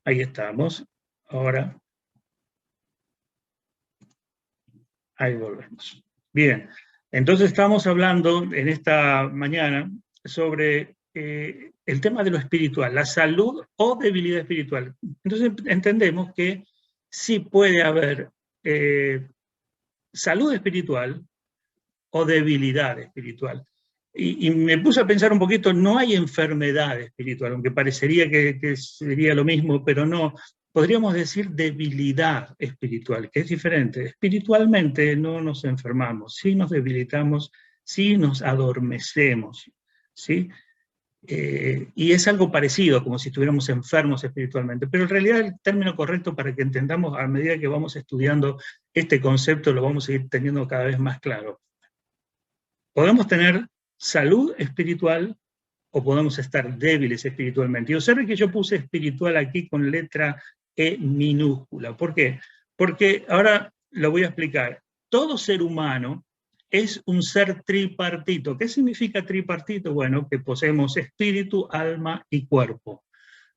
Ahí estamos. Ahora, ahí volvemos. Bien, entonces estamos hablando en esta mañana sobre el tema de lo espiritual, la salud o debilidad espiritual. Entonces entendemos que sí puede haber salud espiritual o debilidad espiritual. Y me puse a pensar un poquito, no hay enfermedad espiritual, aunque parecería que sería lo mismo, pero no. Podríamos decir debilidad espiritual, que es diferente. Espiritualmente no nos enfermamos, sí nos debilitamos, sí nos adormecemos, ¿sí? Y es algo parecido, como si estuviéramos enfermos espiritualmente, pero en realidad el término correcto para que entendamos a medida que vamos estudiando este concepto, lo vamos a ir teniendo cada vez más claro. Podemos tener salud espiritual o podemos estar débiles espiritualmente. Y observen que yo puse espiritual aquí con letra E minúscula. ¿Por qué? Porque ahora lo voy a explicar. Todo ser humano es un ser tripartito. ¿Qué significa tripartito? Bueno, que poseemos espíritu, alma y cuerpo.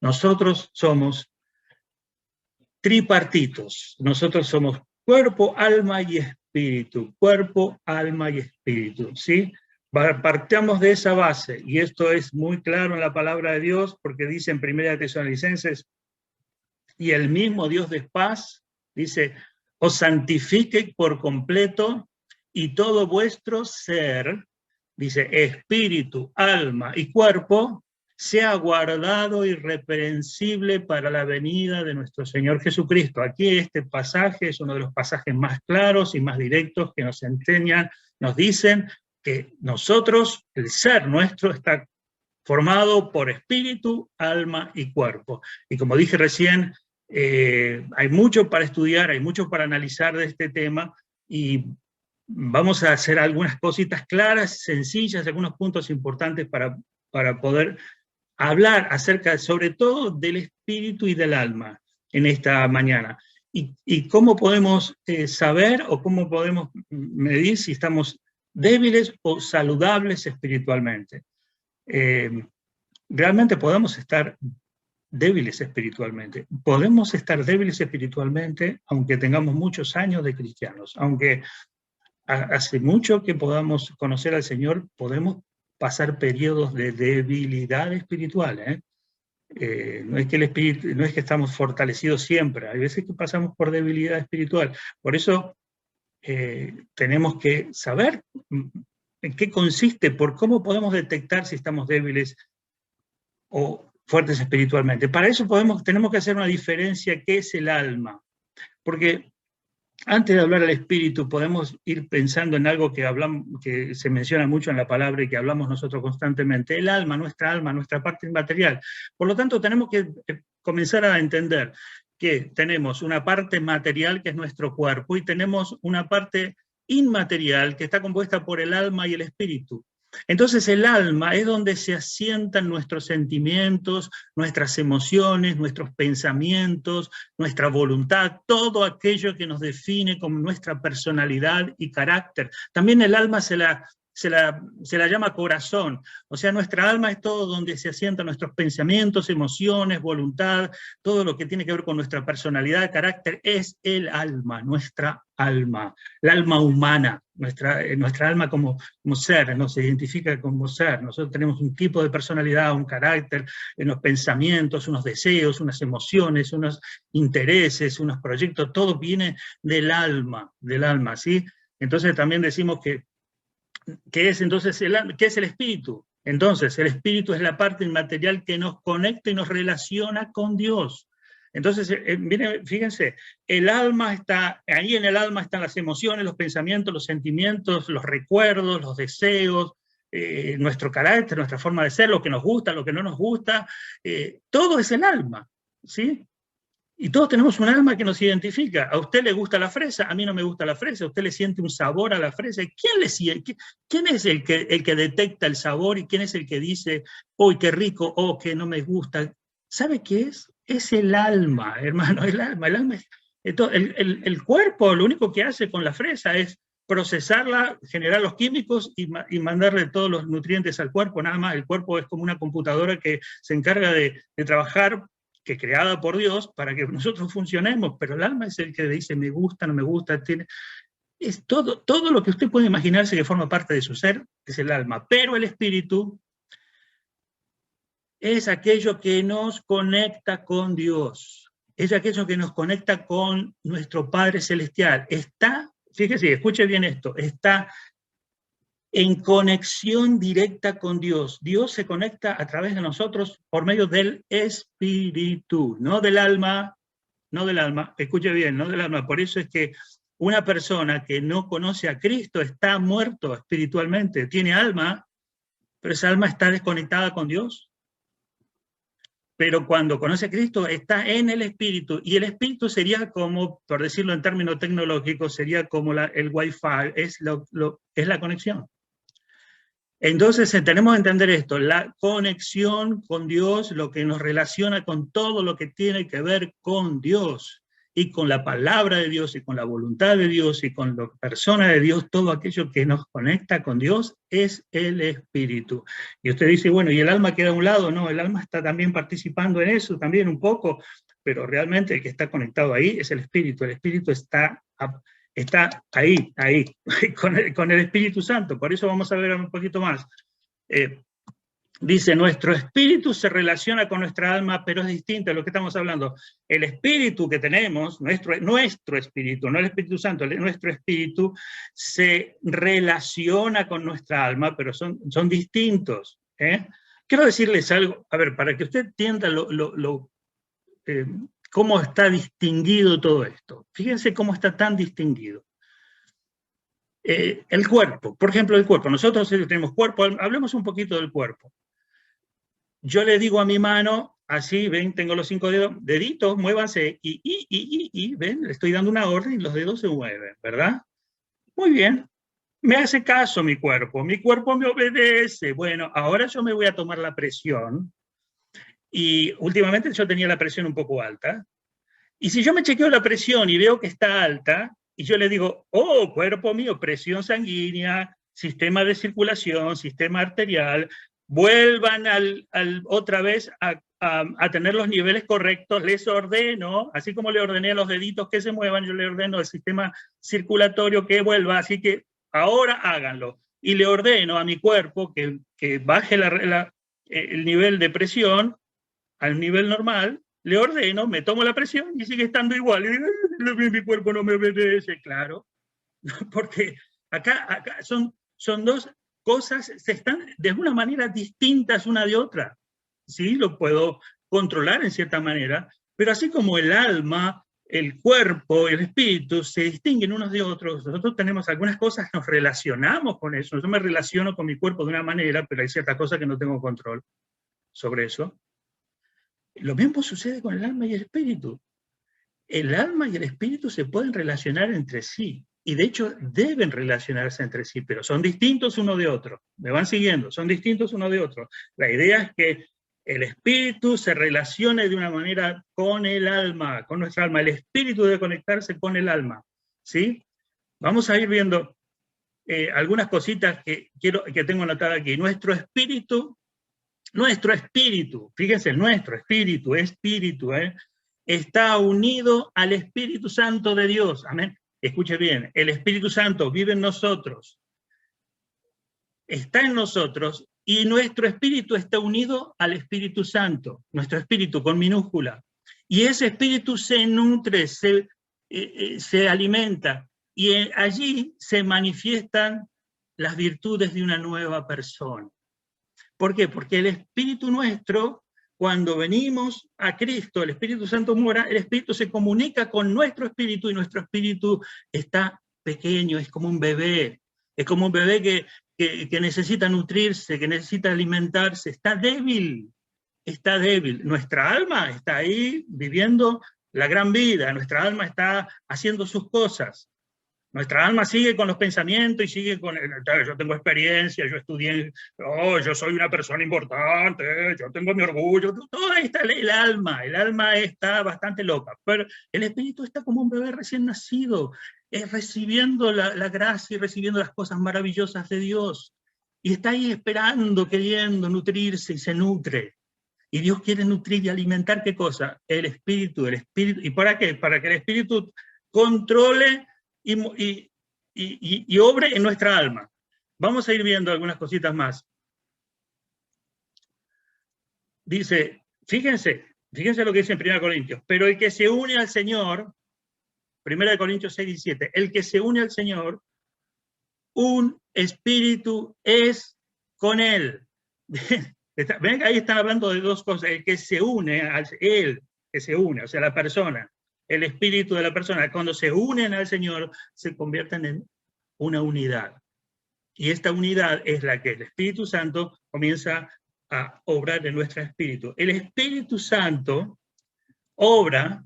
Nosotros somos tripartitos. Nosotros somos cuerpo, alma y espíritu. Cuerpo, alma y espíritu. ¿Sí? Partamos de esa base, y esto es muy claro en la palabra de Dios, porque dice en 1 Tesalonicenses, y el mismo Dios de paz, dice, os santifique por completo, y todo vuestro ser, dice, espíritu, alma y cuerpo, sea guardado irreprensible para la venida de nuestro Señor Jesucristo. Aquí este pasaje es uno de los pasajes más claros y más directos que nos enseñan, nos dicen que nosotros, el ser nuestro, está formado por espíritu, alma y cuerpo. Y como dije recién, hay mucho para estudiar, hay mucho para analizar de este tema, y vamos a hacer algunas cositas claras, sencillas, algunos puntos importantes para poder hablar acerca, sobre todo, del espíritu y del alma en esta mañana. Y cómo podemos saber o cómo podemos medir si estamos débiles o saludables espiritualmente. Realmente podemos estar débiles espiritualmente. Podemos estar débiles espiritualmente aunque tengamos muchos años de cristianos, aunque hace mucho que podamos conocer al Señor, podemos pasar periodos de debilidad espiritual. No es que el espíritu, no es que estamos fortalecidos siempre, hay veces que pasamos por debilidad espiritual. Por eso tenemos que saber en qué consiste, por cómo podemos detectar si estamos débiles o fuertes espiritualmente. Para eso tenemos que hacer una diferencia, ¿qué es el alma? Porque antes de hablar del espíritu, podemos ir pensando en algo que se menciona mucho en la palabra y que hablamos nosotros constantemente, el alma, nuestra parte inmaterial. Por lo tanto, tenemos que comenzar a entender que tenemos una parte material que es nuestro cuerpo y tenemos una parte inmaterial que está compuesta por el alma y el espíritu. Entonces el alma es donde se asientan nuestros sentimientos, nuestras emociones, nuestros pensamientos, nuestra voluntad, todo aquello que nos define como nuestra personalidad y carácter. También el alma se la llama corazón, o sea, nuestra alma es todo donde se asientan nuestros pensamientos, emociones, voluntad, todo lo que tiene que ver con nuestra personalidad, carácter, es el alma, nuestra alma, la alma humana, nuestra alma como ser, nos identifica como ser. Nosotros tenemos un tipo de personalidad, un carácter, unos pensamientos, unos deseos, unas emociones, unos intereses, unos proyectos, todo viene del alma, ¿sí? Entonces también decimos que ¿qué es entonces qué es el espíritu? Entonces, el espíritu es la parte inmaterial que nos conecta y nos relaciona con Dios. Entonces, miren, fíjense, ahí en el alma están las emociones, los pensamientos, los sentimientos, los recuerdos, los deseos, nuestro carácter, nuestra forma de ser, lo que nos gusta, lo que no nos gusta, todo es el alma, ¿sí? Y todos tenemos un alma que nos identifica. A usted le gusta la fresa, a mí no me gusta la fresa, a usted le siente un sabor a la fresa. ¿Quién es el que detecta el sabor y quién es el que dice, ¡uy, qué rico! ¡Oh, que no me gusta! ¿Sabe qué es? Es el alma, hermano, el alma. El cuerpo lo único que hace con la fresa es procesarla, generar los químicos y mandarle todos los nutrientes al cuerpo, nada más. El cuerpo es como una computadora que se encarga de trabajar que creada por Dios para que nosotros funcionemos, pero el alma es el que dice me gusta, no me gusta, es todo lo que usted puede imaginarse que forma parte de su ser, es el alma, pero el espíritu es aquello que nos conecta con Dios, es aquello que nos conecta con nuestro Padre Celestial. Está, fíjese, escuche bien esto, está en conexión directa con Dios. Dios se conecta a través de nosotros por medio del espíritu, no del alma, escuche bien, no del alma. Por eso es que una persona que no conoce a Cristo está muerto espiritualmente, tiene alma, pero esa alma está desconectada con Dios. Pero cuando conoce a Cristo está en el espíritu, y el espíritu sería como, por decirlo en términos tecnológicos, sería como el Wi-Fi, es la conexión. Entonces tenemos que entender esto, la conexión con Dios, lo que nos relaciona con todo lo que tiene que ver con Dios, y con la palabra de Dios, y con la voluntad de Dios, y con la persona de Dios, todo aquello que nos conecta con Dios es el espíritu. Y usted dice, bueno, ¿y el alma queda a un lado? No, el alma está también participando en eso, también un poco, pero realmente el que está conectado ahí es el espíritu está ahí, con el Espíritu Santo. Por eso vamos a ver un poquito más. Dice, nuestro espíritu se relaciona con nuestra alma, pero es distinto a lo que estamos hablando. El espíritu que tenemos, nuestro espíritu, no el Espíritu Santo, nuestro espíritu se relaciona con nuestra alma, pero son distintos. Quiero decirles algo, a ver, para que usted entienda cómo está distinguido todo esto. Fíjense cómo está tan distinguido. El cuerpo, por ejemplo, el cuerpo. Nosotros tenemos cuerpo, hablemos un poquito del cuerpo. Yo le digo a mi mano, así, ven, tengo los 5 deditos, muévanse, y ven, le estoy dando una orden y los dedos se mueven, ¿verdad? Muy bien. Me hace caso mi cuerpo me obedece. Bueno, ahora yo me voy a tomar la presión, y últimamente yo tenía la presión un poco alta, y si yo me chequeo la presión y veo que está alta, y yo le digo, oh, cuerpo mío, presión sanguínea, sistema de circulación, sistema arterial, vuelvan otra vez a tener los niveles correctos, les ordeno, así como le ordené a los deditos que se muevan, yo le ordeno al sistema circulatorio que vuelva, así que ahora háganlo. Y le ordeno a mi cuerpo que baje el nivel de presión al nivel normal, le ordeno, me tomo la presión y sigue estando igual. Y mi cuerpo no me obedece, claro. Porque acá son dos cosas, están de una manera distintas una de otra. Sí, lo puedo controlar en cierta manera, pero así como el alma, el cuerpo, el espíritu se distinguen unos de otros, nosotros tenemos algunas cosas, nos relacionamos con eso. Yo me relaciono con mi cuerpo de una manera, pero hay ciertas cosas que no tengo control sobre eso. Lo mismo sucede con el alma y el espíritu. El alma y el espíritu se pueden relacionar entre sí, y de hecho deben relacionarse entre sí, pero son distintos uno de otro. ¿Me van siguiendo? Son distintos uno de otro. La idea es que el espíritu se relacione de una manera con el alma, con nuestra alma. El espíritu debe conectarse con el alma, ¿sí? Vamos a ir viendo algunas cositas que tengo anotadas aquí. Nuestro espíritu, fíjense, nuestro espíritu, está unido al Espíritu Santo de Dios. Amén. Escuche bien, el Espíritu Santo vive en nosotros, está en nosotros, y nuestro espíritu está unido al Espíritu Santo, nuestro espíritu con minúscula. Y ese espíritu se nutre, se alimenta, y allí se manifiestan las virtudes de una nueva persona. ¿Por qué? Porque el espíritu nuestro, cuando venimos a Cristo, el Espíritu Santo mora, el Espíritu se comunica con nuestro espíritu, y nuestro espíritu está pequeño, es como un bebé. Es como un bebé que necesita nutrirse, que necesita alimentarse, está débil. Nuestra alma está ahí viviendo la gran vida, nuestra alma está haciendo sus cosas. Nuestra alma sigue con los pensamientos y sigue con, yo tengo experiencia, yo estudié, yo soy una persona importante, yo tengo mi orgullo, todo está el alma está bastante loca, pero el espíritu está como un bebé recién nacido, recibiendo la gracia y recibiendo las cosas maravillosas de Dios, y está ahí esperando, queriendo nutrirse, y se nutre. Y Dios quiere nutrir y alimentar, ¿qué cosa? El espíritu. ¿Y para qué? Para que el espíritu controle y obre en nuestra alma. Vamos a ir viendo algunas cositas más. Dice, fíjense lo que dice en 1 Corintios, pero el que se une al Señor, 1 Corintios 6, 17, el que se une al Señor, un espíritu es con él. Ven, ahí están hablando de dos cosas, el que se une, él que se une, o sea, la persona, el espíritu de la persona, cuando se unen al Señor, se convierten en una unidad. Y esta unidad es la que el Espíritu Santo comienza a obrar en nuestro espíritu. El Espíritu Santo obra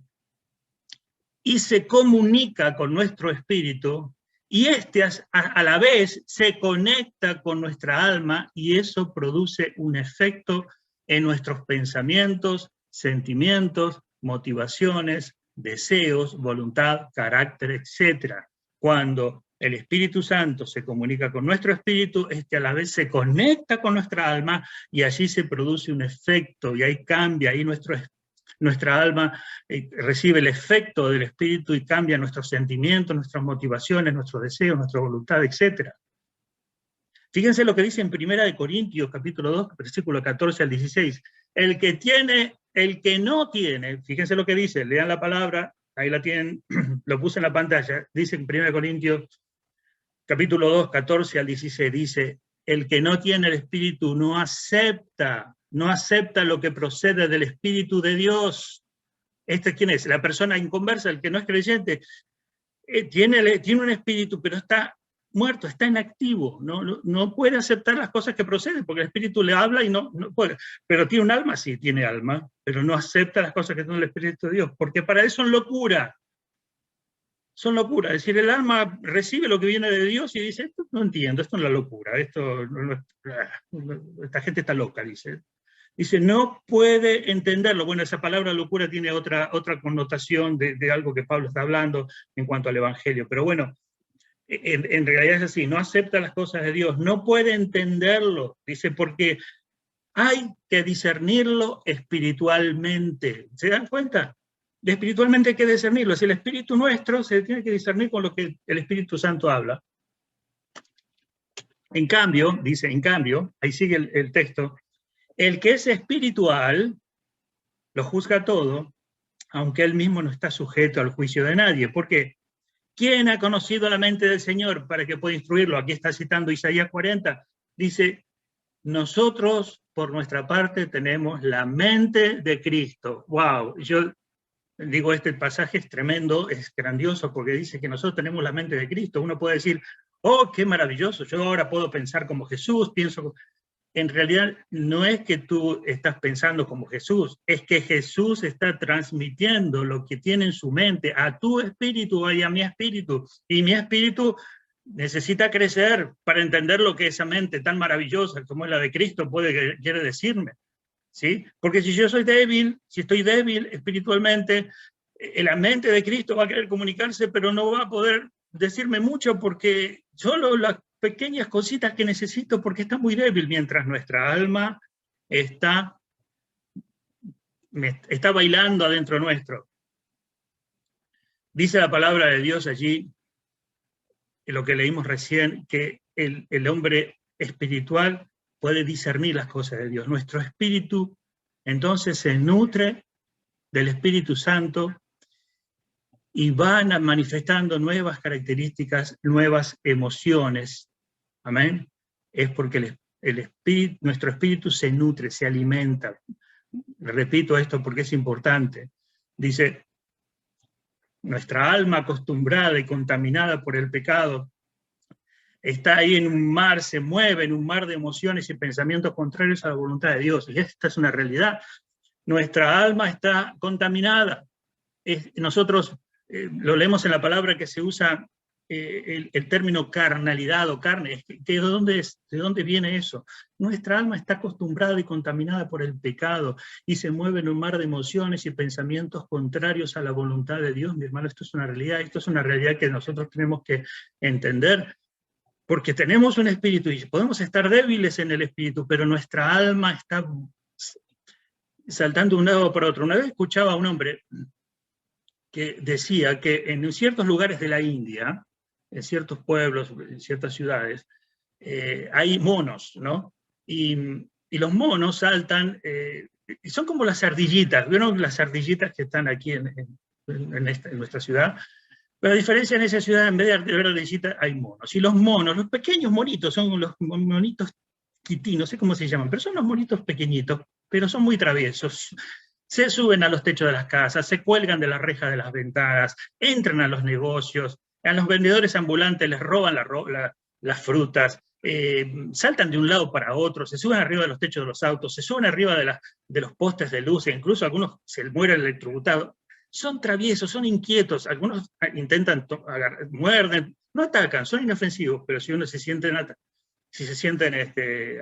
y se comunica con nuestro espíritu, y este a la vez se conecta con nuestra alma, y eso produce un efecto en nuestros pensamientos, sentimientos, motivaciones, deseos, voluntad, carácter, etc. Cuando el Espíritu Santo se comunica con nuestro espíritu, este a la vez se conecta con nuestra alma, y allí se produce un efecto, y ahí cambia, ahí nuestra alma recibe el efecto del Espíritu y cambia nuestros sentimientos, nuestras motivaciones, nuestros deseos, nuestra voluntad, etc. Fíjense lo que dice en 1 Corintios, capítulo 2, versículo 14 al 16. El que no tiene, fíjense lo que dice, lean la palabra, ahí la tienen, lo puse en la pantalla, dice en 1 Corintios, capítulo 2, 14 al 16, dice, el que no tiene el Espíritu no acepta lo que procede del Espíritu de Dios. ¿Quién es? La persona inconversa, el que no es creyente, tiene un espíritu, pero está muerto, está inactivo, no puede aceptar las cosas que proceden, porque el espíritu le habla y no puede. Pero tiene un alma, sí, tiene alma, pero no acepta las cosas que son el Espíritu de Dios, porque para él son locura. Son locura. Es decir, el alma recibe lo que viene de Dios y dice, esto no entiendo, esto es la locura, esta gente está loca, dice. Dice, no puede entenderlo. Bueno, esa palabra locura tiene otra connotación de algo que Pablo está hablando en cuanto al Evangelio. Pero bueno, en realidad es así, no acepta las cosas de Dios, no puede entenderlo. Dice, porque hay que discernirlo espiritualmente. ¿Se dan cuenta? Espiritualmente hay que discernirlo. Es el espíritu nuestro, se tiene que discernir con lo que el Espíritu Santo habla. En cambio, dice, ahí sigue el texto, el que es espiritual lo juzga todo, aunque él mismo no está sujeto al juicio de nadie. ¿Por qué? ¿Quién ha conocido la mente del Señor para que pueda instruirlo? Aquí está citando Isaías 40. Dice, nosotros por nuestra parte tenemos la mente de Cristo. ¡Wow! Yo digo, este pasaje es tremendo, es grandioso, porque dice que nosotros tenemos la mente de Cristo. Uno puede decir, oh, qué maravilloso, yo ahora puedo pensar como Jesús, pienso. En realidad no es que tú estás pensando como Jesús, es que Jesús está transmitiendo lo que tiene en su mente a tu espíritu y a mi espíritu. Y mi espíritu necesita crecer para entender lo que esa mente tan maravillosa como es la de Cristo quiere decirme. ¿Sí? Porque si yo soy débil, si estoy débil espiritualmente, la mente de Cristo va a querer comunicarse, pero no va a poder decirme mucho porque solo las pequeñas cositas que necesito, porque está muy débil, mientras nuestra alma está bailando adentro nuestro. Dice la palabra de Dios allí, en lo que leímos recién, que el hombre espiritual puede discernir las cosas de Dios. Nuestro espíritu entonces se nutre del Espíritu Santo y van manifestando nuevas características, nuevas emociones. Amén. Es porque nuestro espíritu se nutre, se alimenta. Repito esto porque es importante. Dice, nuestra alma acostumbrada y contaminada por el pecado está ahí en un mar, se mueve en un mar de emociones y pensamientos contrarios a la voluntad de Dios. Y esta es una realidad. Nuestra alma está contaminada. Nosotros lo leemos en la palabra que se usa el término carnalidad o carne. ¿De dónde viene eso? Nuestra alma está acostumbrada y contaminada por el pecado y se mueve en un mar de emociones y pensamientos contrarios a la voluntad de Dios. Mi hermano, esto es una realidad que nosotros tenemos que entender, porque tenemos un espíritu y podemos estar débiles en el espíritu, pero nuestra alma está saltando de un lado para otro. Una vez escuchaba a un hombre que decía que en ciertos lugares de la India, en ciertos pueblos, en ciertas ciudades, hay monos, ¿no? Y los monos saltan, y son como las ardillitas, ¿vieron las ardillitas que están aquí en nuestra ciudad? Pero a diferencia en esa ciudad, en vez de ver ardillitas, hay monos. Y los monos, los pequeños monitos, son los monitos kití, no sé cómo se llaman, pero son los monitos pequeñitos, pero son muy traviesos. Se suben a los techos de las casas, se cuelgan de las rejas de las ventanas, entran a los negocios, a los vendedores ambulantes les roban las frutas, saltan de un lado para otro, se suben arriba de los techos de los autos, se suben arriba de los postes de luz, e incluso algunos se mueren electrocutados. Son traviesos, son inquietos, algunos intentan muerden, no atacan, son inofensivos, pero si uno se sienten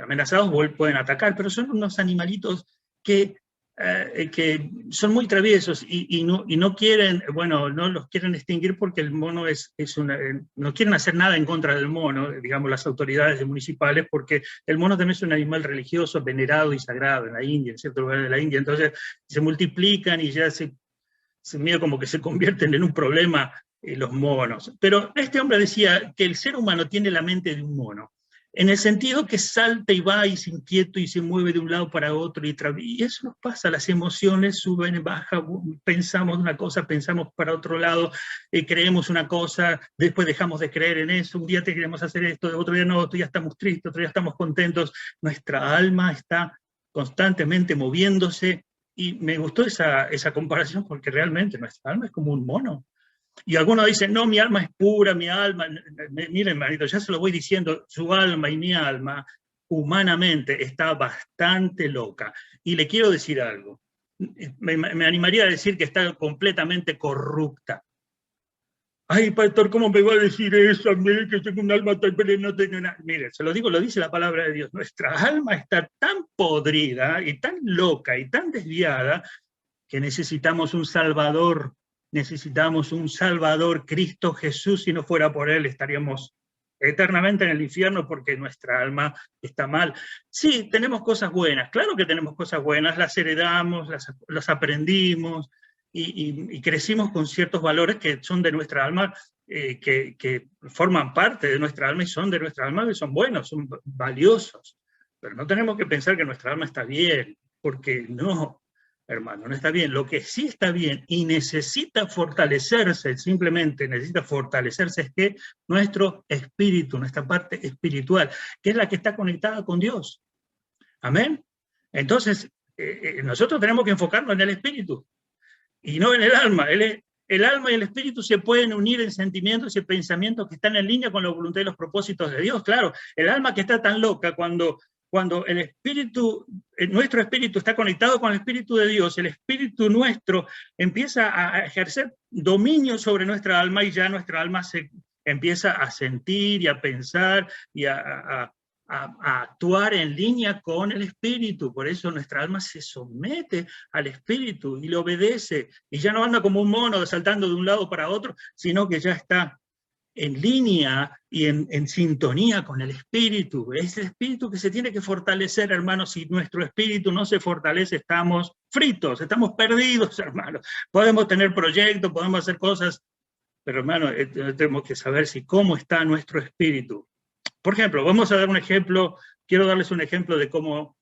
amenazados pueden atacar, pero son unos animalitos que son muy traviesos y no quieren, bueno, no los quieren extinguir porque el mono no quieren hacer nada en contra del mono, digamos las autoridades municipales, porque el mono también es un animal religioso, venerado y sagrado en la India, en ciertos lugares de la India, entonces se multiplican y ya se medio como que se convierten en un problema los monos. Pero este hombre decía que el ser humano tiene la mente de un mono, en el sentido que salta y va y se inquieta y se mueve de un lado para otro, y eso nos pasa, las emociones suben y bajan, pensamos una cosa, pensamos para otro lado, creemos una cosa, después dejamos de creer en eso, un día te queremos hacer esto, otro día no, otro día estamos tristes, otro día estamos contentos, nuestra alma está constantemente moviéndose, y me gustó esa comparación porque realmente nuestra alma es como un mono. Y algunos dicen, no, mi alma es pura, mi alma, miren, hermanito, ya se lo voy diciendo, su alma y mi alma humanamente está bastante loca. Y le quiero decir algo, me animaría a decir que está completamente corrupta. Ay, pastor, ¿cómo me va a decir eso a mí, que tengo un alma tan pero no tengo nada? Mire, se lo digo, lo dice la palabra de Dios. Nuestra alma está tan podrida y tan loca y tan desviada que necesitamos un Salvador. Necesitamos un Salvador, Cristo Jesús. Si no fuera por Él, estaríamos eternamente en el infierno porque nuestra alma está mal. Sí, tenemos cosas buenas, claro que tenemos cosas buenas, las heredamos, las aprendimos, y crecimos con ciertos valores que son de nuestra alma, que forman parte de nuestra alma y son de nuestra alma, y son buenos, son valiosos. Pero no tenemos que pensar que nuestra alma está bien, porque no, hermano, no está bien. Lo que sí está bien y necesita fortalecerse, simplemente necesita fortalecerse, es que nuestro espíritu, nuestra parte espiritual, que es la que está conectada con Dios. Amén. Entonces, nosotros tenemos que enfocarnos en el espíritu y no en el alma. El alma y el espíritu se pueden unir en sentimientos y pensamientos que están en línea con la voluntad y los propósitos de Dios. Claro, el alma que está tan loca, cuando el espíritu, nuestro espíritu está conectado con el espíritu de Dios, el espíritu nuestro empieza a ejercer dominio sobre nuestra alma, y ya nuestra alma se empieza a sentir y a pensar y a actuar en línea con el espíritu. Por eso nuestra alma se somete al espíritu y le obedece, y ya no anda como un mono saltando de un lado para otro, sino que ya está en línea y en sintonía con el espíritu. Es el espíritu que se tiene que fortalecer, hermanos. Si nuestro espíritu no se fortalece, estamos fritos, estamos perdidos, hermanos. Podemos tener proyectos, podemos hacer cosas, pero, hermanos, tenemos que saber cómo está nuestro espíritu. Por ejemplo, vamos a dar un ejemplo, quiero darles un ejemplo de cómo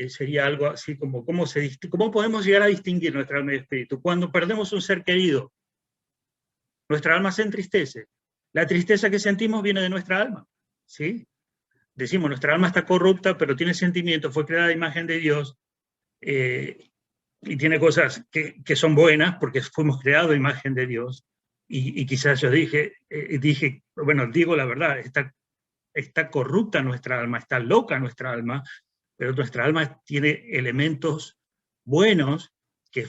sería algo así, como cómo podemos llegar a distinguir nuestra alma y espíritu. Cuando perdemos un ser querido, nuestra alma se entristece. La tristeza que sentimos viene de nuestra alma, ¿sí? Decimos, nuestra alma está corrupta, pero tiene sentimientos, fue creada a imagen de Dios, y tiene cosas que son buenas, porque fuimos creados a imagen de Dios, y quizás yo dije, bueno, digo la verdad, está corrupta nuestra alma, está loca nuestra alma, pero nuestra alma tiene elementos buenos que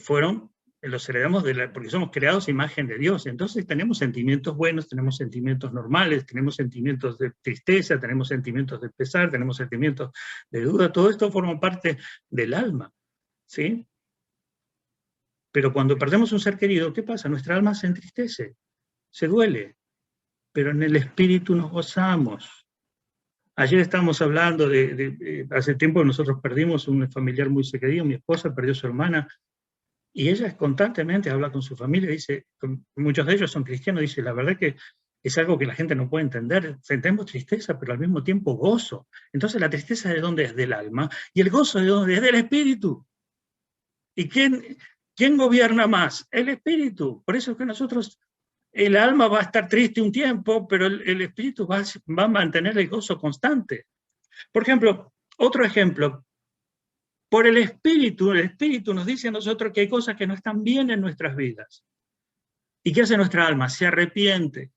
los heredamos porque somos creados a imagen de Dios. Entonces tenemos sentimientos buenos, tenemos sentimientos normales, tenemos sentimientos de tristeza, tenemos sentimientos de pesar, tenemos sentimientos de duda. Todo esto forma parte del alma, ¿sí? Pero cuando perdemos un ser querido, ¿qué pasa? Nuestra alma se entristece, se duele, pero en el espíritu nos gozamos. Ayer estábamos hablando hace tiempo nosotros perdimos un familiar muy querido, mi esposa perdió a su hermana, y ella constantemente habla con su familia, dice, muchos de ellos son cristianos, dice, la verdad que es algo que la gente no puede entender, sentimos tristeza, pero al mismo tiempo gozo. Entonces la tristeza ¿de dónde es? Del alma, y el gozo ¿de dónde es? Del espíritu. ¿Y quién gobierna más? El espíritu. Por eso es que nosotros, el alma va a estar triste un tiempo, pero el espíritu va a mantener el gozo constante. Por ejemplo, otro ejemplo, por el espíritu nos dice a nosotros que hay cosas que no están bien en nuestras vidas. ¿Y qué hace nuestra alma? Se arrepiente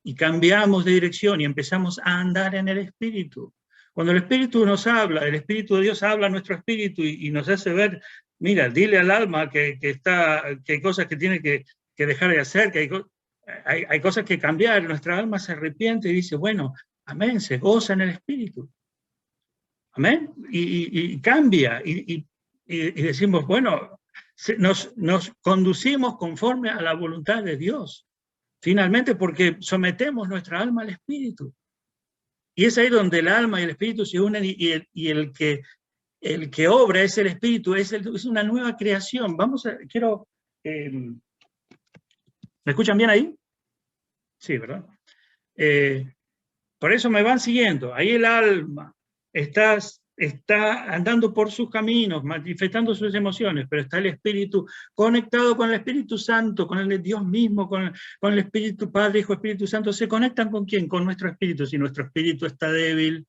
y cambiamos de dirección y empezamos a andar en el espíritu. Cuando el espíritu nos habla, el espíritu de Dios habla a nuestro espíritu y nos hace ver, mira, dile al alma que hay cosas que tiene que dejar de hacer, que hay cosas que cambiar. Nuestra alma se arrepiente y dice, bueno, amén, se goza en el espíritu. Amén. Y cambia. Y decimos, bueno, nos conducimos conforme a la voluntad de Dios. Finalmente, porque sometemos nuestra alma al espíritu. Y es ahí donde el alma y el espíritu se unen y el que obra es el espíritu, es una nueva creación. ¿Me escuchan bien ahí? Sí, ¿verdad? Por eso me van siguiendo. Ahí el alma está andando por sus caminos, manifestando sus emociones, pero está el espíritu conectado con el Espíritu Santo, con el Dios mismo, con el Espíritu Padre, Hijo, Espíritu Santo. ¿Se conectan con quién? Con nuestro espíritu. Si nuestro espíritu está débil,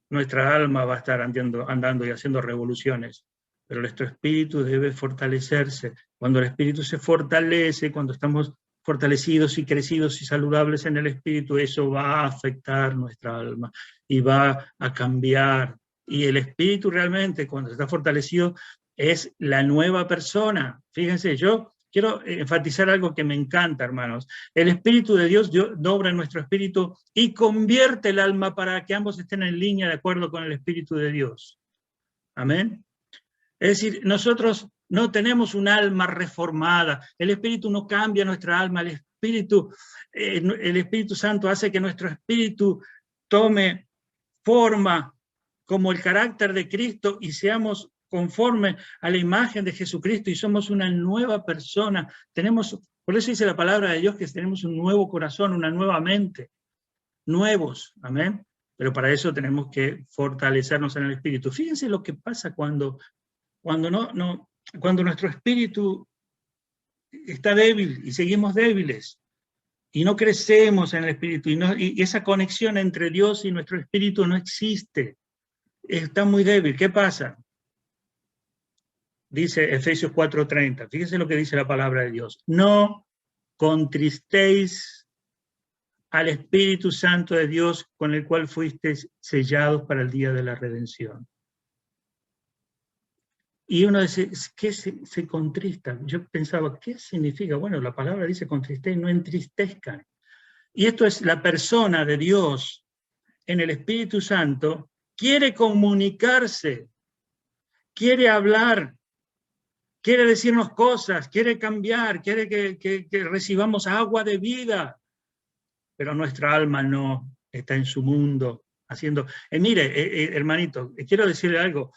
nuestra alma va a estar andando y haciendo revoluciones. Pero nuestro espíritu debe fortalecerse. Cuando el espíritu se fortalece, cuando estamos fortalecidos y crecidos y saludables en el espíritu, eso va a afectar nuestra alma y va a cambiar. Y el espíritu realmente, cuando está fortalecido, es la nueva persona. Fíjense, yo quiero enfatizar algo que me encanta, hermanos. El Espíritu de Dios obra en nuestro espíritu y convierte el alma para que ambos estén en línea de acuerdo con el Espíritu de Dios. Amén. Es decir, nosotros no tenemos un alma reformada. El Espíritu no cambia nuestra alma. El Espíritu Santo hace que nuestro espíritu tome forma como el carácter de Cristo y seamos conforme a la imagen de Jesucristo y somos una nueva persona. Por eso dice la palabra de Dios que tenemos un nuevo corazón, una nueva mente, nuevos, amén. Pero para eso tenemos que fortalecernos en el espíritu. Fíjense lo que pasa cuando nuestro espíritu está débil y seguimos débiles y no crecemos en el espíritu y esa conexión entre Dios y nuestro espíritu no existe. Está muy débil. ¿Qué pasa? Dice Efesios 4:30. Fíjense lo que dice la palabra de Dios. No contristéis al Espíritu Santo de Dios con el cual fuisteis sellados para el día de la redención. Y uno dice, ¿qué se contrista? Yo pensaba, ¿qué significa? Bueno, la palabra dice contristéis, no entristezcan. Y esto es la persona de Dios en el Espíritu Santo, quiere comunicarse, quiere hablar, quiere decirnos cosas, quiere cambiar, quiere que recibamos agua de vida, pero nuestra alma no está en su mundo haciendo... mire, hermanito, quiero decirle algo,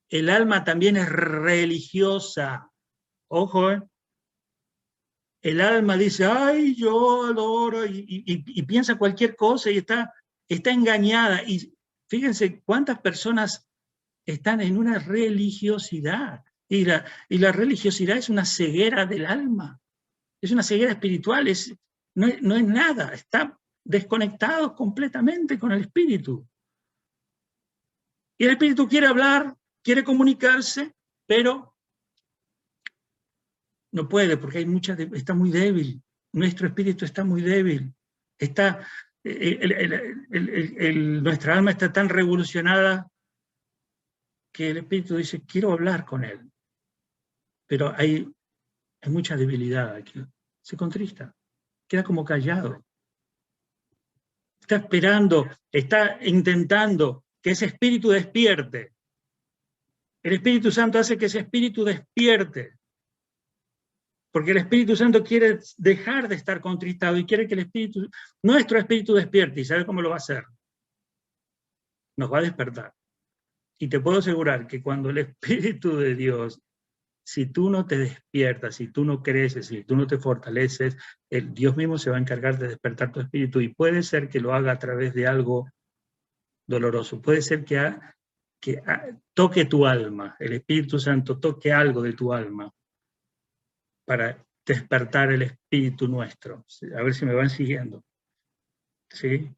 el alma también es religiosa, ojo, el alma dice, ay, yo adoro, y piensa cualquier cosa y está engañada, y fíjense cuántas personas están en una religiosidad, y la religiosidad es una ceguera del alma, es una ceguera espiritual, no es nada, está desconectado completamente con el espíritu. Y el espíritu quiere hablar, quiere comunicarse, pero no puede porque está muy débil, nuestro espíritu está muy débil, nuestra alma está tan revolucionada que el espíritu dice, quiero hablar con él, pero hay mucha debilidad aquí, se contrista, queda como callado, está esperando, está intentando que ese espíritu despierte. El Espíritu Santo hace que ese espíritu despierte. Porque el Espíritu Santo quiere dejar de estar contristado y quiere que nuestro espíritu despierte. ¿Y sabe cómo lo va a hacer? Nos va a despertar. Y te puedo asegurar que cuando el Espíritu de Dios, si tú no te despiertas, si tú no creces, si tú no te fortaleces, Dios mismo se va a encargar de despertar tu espíritu, y puede ser que lo haga a través de algo doloroso. Puede ser que toque tu alma, el Espíritu Santo toque algo de tu alma para despertar el espíritu nuestro. A ver si me van siguiendo. ¿Sí?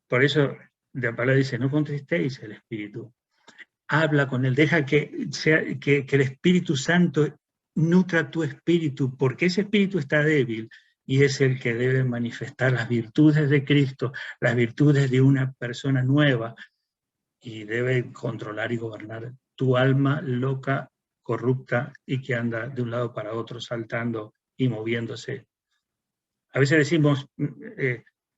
Por eso la palabra dice, no contristéis el espíritu. Habla con él, deja que el Espíritu Santo nutra tu espíritu, porque ese espíritu está débil y es el que debe manifestar las virtudes de Cristo, las virtudes de una persona nueva, y debe controlar y gobernar tu alma loca, corrupta y que anda de un lado para otro saltando y moviéndose. A veces decimos,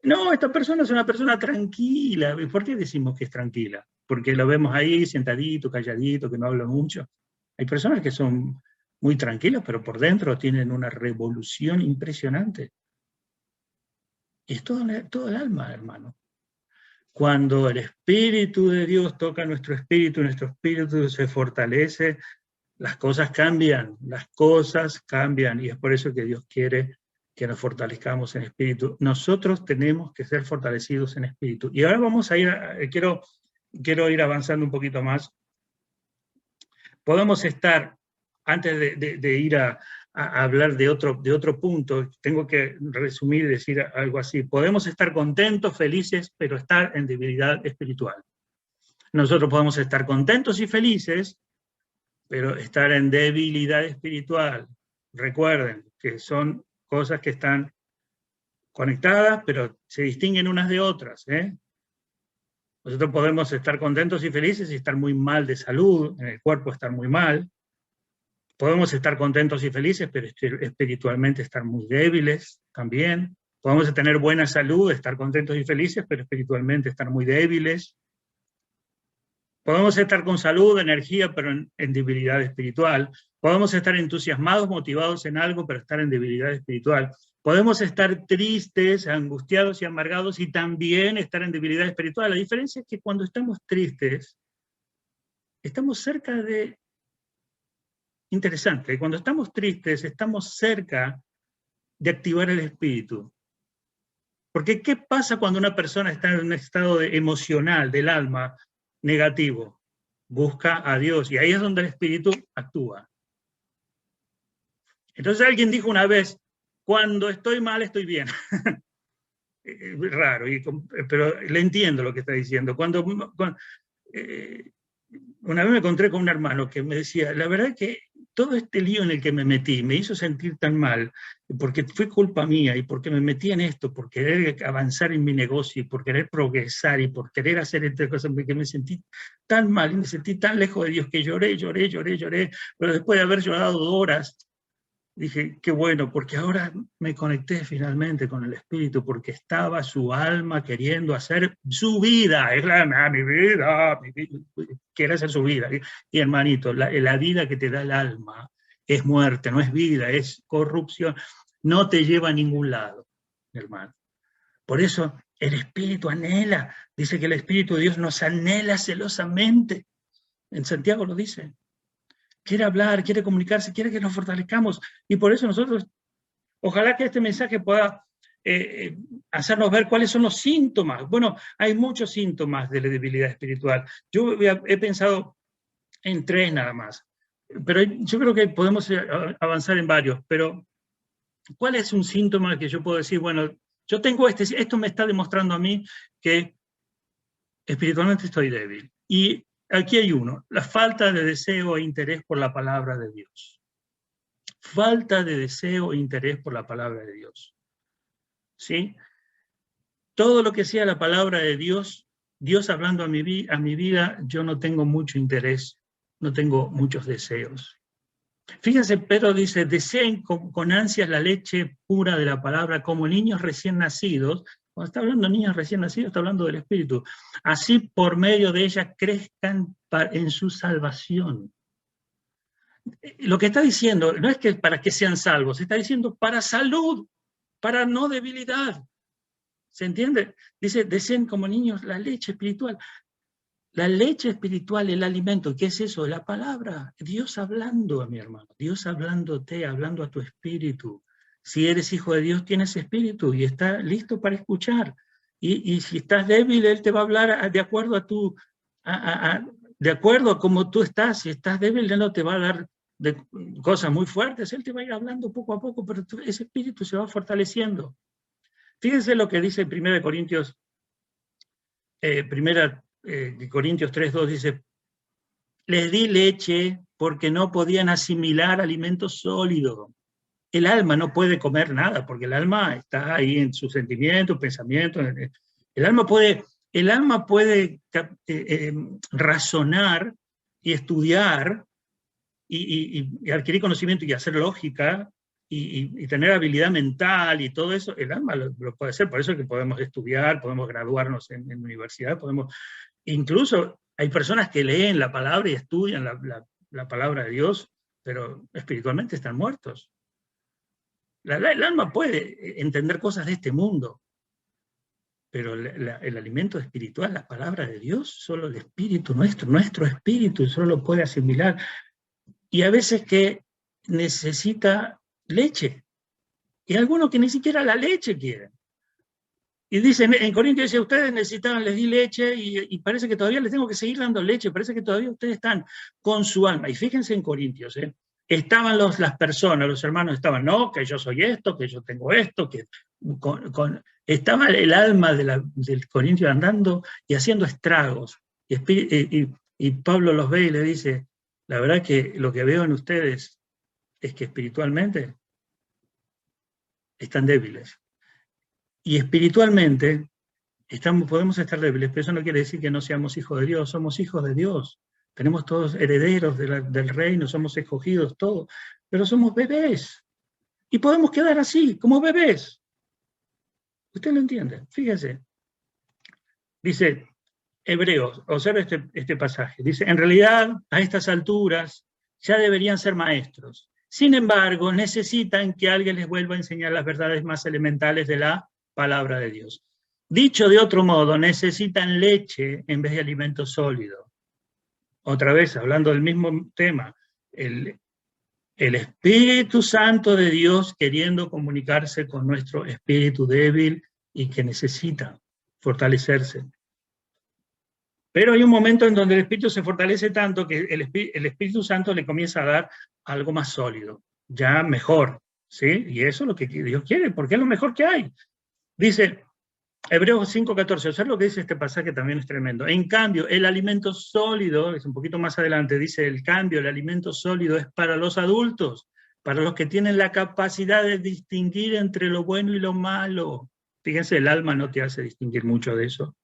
no, esta persona es una persona tranquila. ¿Por qué decimos que es tranquila? Porque lo vemos ahí sentadito, calladito, que no habla mucho. Hay personas que son muy tranquilas, pero por dentro tienen una revolución impresionante. Y es todo el alma, hermano. Cuando el Espíritu de Dios toca nuestro espíritu se fortalece, las cosas cambian, y es por eso que Dios quiere que nos fortalezcamos en espíritu. Nosotros tenemos que ser fortalecidos en espíritu. Y ahora vamos a ir, quiero ir avanzando un poquito más. Podemos estar, antes de ir a hablar de otro punto, tengo que resumir y decir algo así. Podemos estar contentos, felices, pero estar en debilidad espiritual. Nosotros podemos estar contentos y felices, pero estar en debilidad espiritual. Recuerden que son cosas que están conectadas, pero se distinguen unas de otras. Nosotros podemos estar contentos y felices y estar muy mal de salud, en el cuerpo estar muy mal. Podemos estar contentos y felices, pero espiritualmente estar muy débiles también. Podemos tener buena salud, estar contentos y felices, pero espiritualmente estar muy débiles. Podemos estar con salud, energía, pero en debilidad espiritual. Podemos estar entusiasmados, motivados en algo, pero estar en debilidad espiritual. Podemos estar tristes, angustiados y amargados y también estar en debilidad espiritual. La diferencia es que cuando estamos tristes, estamos cerca de... Interesante, cuando estamos tristes, estamos cerca de activar el espíritu. Porque ¿qué pasa cuando una persona está en un estado emocional del alma negativo? Busca a Dios, y ahí es donde el espíritu actúa. Entonces alguien dijo una vez, cuando estoy mal estoy bien. Raro, pero le entiendo lo que está diciendo. Una vez me encontré con un hermano que me decía, la verdad es que todo este lío en el que me metí me hizo sentir tan mal, porque fue culpa mía, y porque me metí en esto, por querer avanzar en mi negocio, y por querer progresar, y por querer hacer estas cosas, que me sentí tan mal, y me sentí tan lejos de Dios, que lloré, pero después de haber llorado horas, dije, qué bueno, porque ahora me conecté finalmente con el Espíritu, porque estaba su alma queriendo hacer su vida. Es mi vida, quiere hacer su vida. Y hermanito, la vida que te da el alma es muerte, no es vida, es corrupción. No te lleva a ningún lado, hermano. Por eso el Espíritu anhela, dice que el Espíritu de Dios nos anhela celosamente. En Santiago lo dice. Quiere hablar, quiere comunicarse, quiere que nos fortalezcamos. Y por eso nosotros, ojalá que este mensaje pueda hacernos ver cuáles son los síntomas. Bueno, hay muchos síntomas de la debilidad espiritual. Yo he pensado en 3 nada más, pero yo creo que podemos avanzar en varios. Pero, ¿cuál es un síntoma que yo puedo decir, bueno, yo tengo esto me está demostrando a mí que espiritualmente estoy débil? Y aquí hay uno, la falta de deseo e interés por la palabra de Dios. Falta de deseo e interés por la palabra de Dios. ¿Sí? Todo lo que sea la palabra de Dios, Dios hablando a mi vida, yo no tengo mucho interés, no tengo muchos deseos. Fíjense, Pedro dice, deseen con ansias la leche pura de la palabra como niños recién nacidos. Cuando está hablando de niños recién nacidos, está hablando del Espíritu. Así por medio de ella crezcan en su salvación. Lo que está diciendo no es que para que sean salvos, está diciendo para salud, para no debilidad. ¿Se entiende? Dice, deseen como niños la leche espiritual. La leche espiritual, el alimento, ¿qué es eso? La palabra. Dios hablando, mi hermano. Dios hablándote, hablando a tu espíritu. Si eres hijo de Dios, tienes espíritu y está listo para escuchar. Y si estás débil, Él te va a hablar de acuerdo a tu... de acuerdo a cómo tú estás. Si estás débil, Él no te va a dar de cosas muy fuertes. Él te va a ir hablando poco a poco, pero ese espíritu se va fortaleciendo. Fíjense lo que dice 1 Corintios, Corintios 3:2 dice, les di leche porque no podían asimilar alimento sólido. El alma no puede comer nada, porque el alma está ahí en sus sentimientos, pensamientos. El alma puede razonar y estudiar y adquirir conocimiento y hacer lógica y tener habilidad mental y todo eso. El alma lo puede hacer, por eso es que podemos estudiar, podemos graduarnos en universidad, incluso hay personas que leen la palabra y estudian la palabra de Dios, pero espiritualmente están muertos. El alma puede entender cosas de este mundo, pero el alimento espiritual, la palabra de Dios, solo el espíritu nuestro espíritu solo lo puede asimilar. Y a veces que necesita leche, y algunos que ni siquiera la leche quieren. Y dicen, en Corintios dice, ustedes necesitaban, les di leche y parece que todavía les tengo que seguir dando leche, parece que todavía ustedes están con su alma. Y fíjense en Corintios, estaban las personas, los hermanos estaban, no, que yo soy esto, que yo tengo esto, que estaba el alma del Corintio andando y haciendo estragos. Y Pablo los ve y le dice, la verdad que lo que veo en ustedes es que espiritualmente están débiles. Y espiritualmente podemos estar débiles, pero eso no quiere decir que no seamos hijos de Dios, somos hijos de Dios. Tenemos todos herederos del reino, somos escogidos, todos, pero somos bebés. Y podemos quedar así, como bebés. ¿Usted lo entiende? Fíjese. Dice, Hebreos, observe este pasaje. Dice, en realidad, a estas alturas, ya deberían ser maestros. Sin embargo, necesitan que alguien les vuelva a enseñar las verdades más elementales de la palabra de Dios. Dicho de otro modo, necesitan leche en vez de alimento sólido. Otra vez, hablando del mismo tema, el Espíritu Santo de Dios queriendo comunicarse con nuestro espíritu débil y que necesita fortalecerse. Pero hay un momento en donde el Espíritu se fortalece tanto que el Espíritu Santo le comienza a dar algo más sólido, ya mejor, ¿sí? Y eso es lo que Dios quiere, porque es lo mejor que hay. Dice Hebreos 5:14, observa lo que dice este pasaje, también es tremendo. En cambio, el alimento sólido, es un poquito más adelante, dice el alimento sólido es para los adultos, para los que tienen la capacidad de distinguir entre lo bueno y lo malo. Fíjense, el alma no te hace distinguir mucho de eso.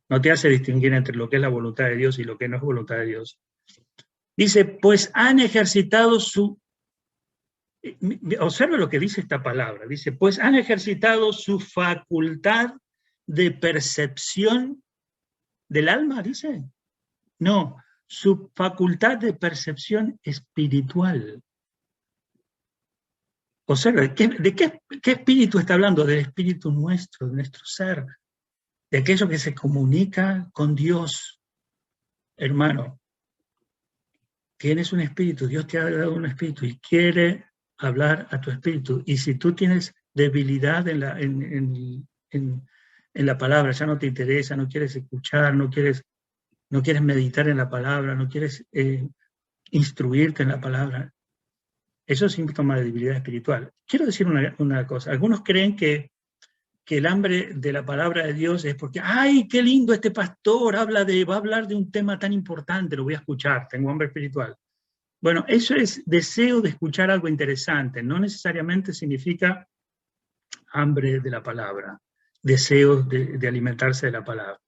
No te hace distinguir entre lo que es la voluntad de Dios y lo que no es voluntad de Dios. Dice, pues han ejercitado observa lo que dice esta palabra. Dice, pues han ejercitado su facultad de percepción del alma, dice. No, su facultad de percepción espiritual. Observa, ¿de qué espíritu está hablando? Del espíritu nuestro, de nuestro ser, de aquello que se comunica con Dios. Hermano, tienes un espíritu, Dios te ha dado un espíritu y quiere hablar a tu espíritu. Y si tú tienes debilidad en la palabra, ya no te interesa, no quieres escuchar, no quieres meditar en la palabra, no quieres instruirte en la palabra, eso es síntoma de debilidad espiritual. Quiero decir una cosa, algunos creen que el hambre de la palabra de Dios es porque, ¡ay, qué lindo este pastor! Va a hablar de un tema tan importante, lo voy a escuchar, tengo hambre espiritual. Bueno, eso es deseo de escuchar algo interesante, no necesariamente significa hambre de la palabra, deseo de alimentarse de la palabra.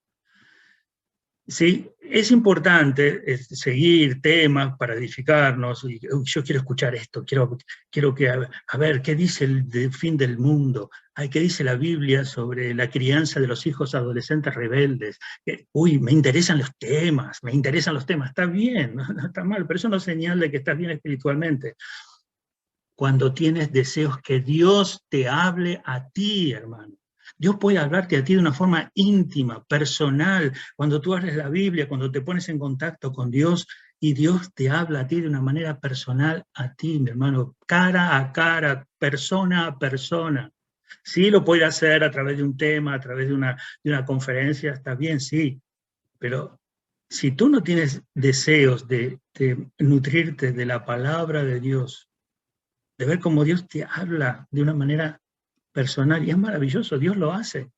Sí, es importante seguir temas para edificarnos. Y, yo quiero escuchar esto, quiero que, a ver, ¿qué dice el fin del mundo? Ay, ¿qué dice la Biblia sobre la crianza de los hijos adolescentes rebeldes? Uy, me interesan los temas, me interesan los temas. Está bien, no está mal, pero eso no es señal de que estás bien espiritualmente. Cuando tienes deseos que Dios te hable a ti, hermano. Dios puede hablarte a ti de una forma íntima, personal, cuando tú abres la Biblia, cuando te pones en contacto con Dios y Dios te habla a ti de una manera personal a ti, mi hermano, cara a cara, persona a persona. Sí, lo puede hacer a través de un tema, a través de una conferencia, está bien, sí, pero si tú no tienes deseos de nutrirte de la palabra de Dios, de ver cómo Dios te habla de una manera personal, y es maravilloso, Dios lo hace.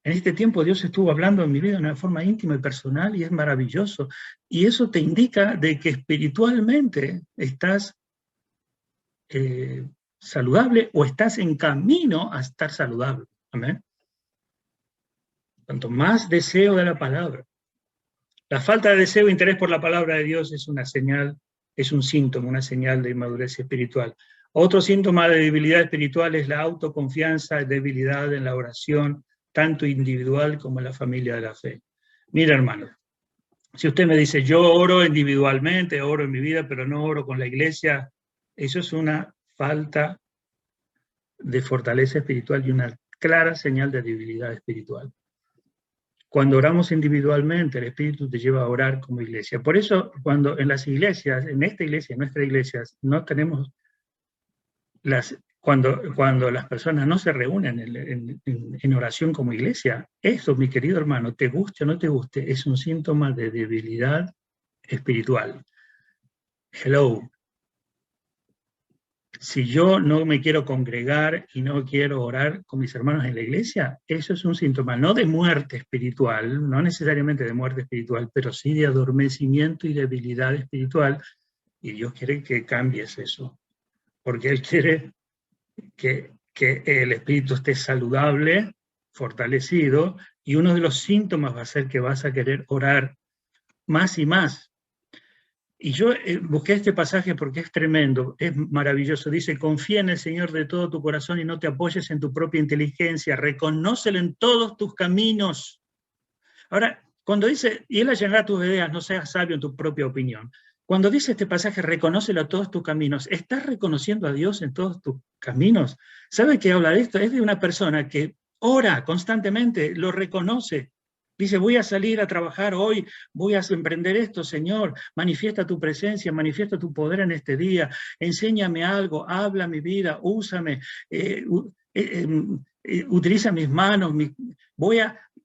En este tiempo Dios estuvo hablando en mi vida de una forma íntima y personal, y es maravilloso. Y eso te indica de que espiritualmente estás saludable o estás en camino a estar saludable. Amén. Cuanto más deseo de la palabra. La falta de deseo e interés por la palabra de Dios es una señal, es un síntoma, una señal de inmadurez espiritual. Otro síntoma de debilidad espiritual es la autoconfianza, debilidad en la oración, tanto individual como en la familia de la fe. Mira, hermano, si usted me dice, yo oro individualmente, oro en mi vida, pero no oro con la iglesia, eso es una falta de fortaleza espiritual y una clara señal de debilidad espiritual. Cuando oramos individualmente, el Espíritu te lleva a orar como iglesia. Por eso, cuando en las iglesias, en esta iglesia, en nuestra iglesia, no tenemos cuando las personas no se reúnen en oración como iglesia, eso, mi querido hermano, te guste o no te guste, es un síntoma de debilidad espiritual. Hello. Si yo no me quiero congregar y no quiero orar con mis hermanos en la iglesia, eso es un síntoma no de muerte espiritual, no necesariamente de muerte espiritual, pero sí de adormecimiento y debilidad espiritual, y Dios quiere que cambies eso, porque Él quiere que el espíritu esté saludable, fortalecido, y uno de los síntomas va a ser que vas a querer orar más y más. Y yo busqué este pasaje porque es tremendo, es maravilloso. Dice, confía en el Señor de todo tu corazón y no te apoyes en tu propia inteligencia, reconócelo en todos tus caminos. Ahora, cuando dice, y Él allanará tus ideas, no seas sabio en tu propia opinión. Cuando dice este pasaje, reconócelo a todos tus caminos, ¿estás reconociendo a Dios en todos tus caminos? ¿Sabe qué habla de esto? Es de una persona que ora constantemente, lo reconoce. Dice, voy a salir a trabajar hoy, voy a emprender esto, Señor, manifiesta tu presencia, manifiesta tu poder en este día, enséñame algo, habla mi vida, úsame, utiliza mis manos,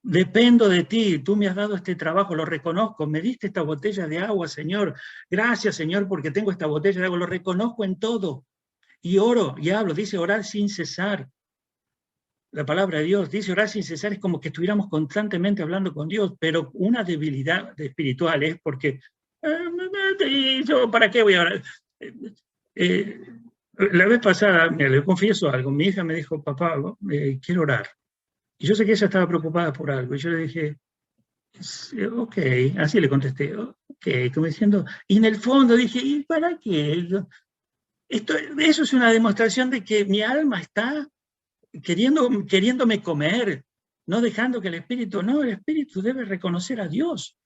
dependo de ti, tú me has dado este trabajo, lo reconozco, me diste esta botella de agua, Señor, gracias, Señor, porque tengo esta botella de agua, lo reconozco en todo, y oro, y hablo, dice orar sin cesar. La palabra de Dios dice orar sin cesar, es como que estuviéramos constantemente hablando con Dios, pero una debilidad espiritual es porque, ¿para qué voy a orar? La vez pasada, mira, le confieso algo, mi hija me dijo, papá, quiero orar. Y yo sé que ella estaba preocupada por algo, y yo le dije, ok, así le contesté, ok, como diciendo, y en el fondo dije, ¿y para qué? Eso es una demostración de que mi alma está queriéndome comer, no dejando que el espíritu debe reconocer a Dios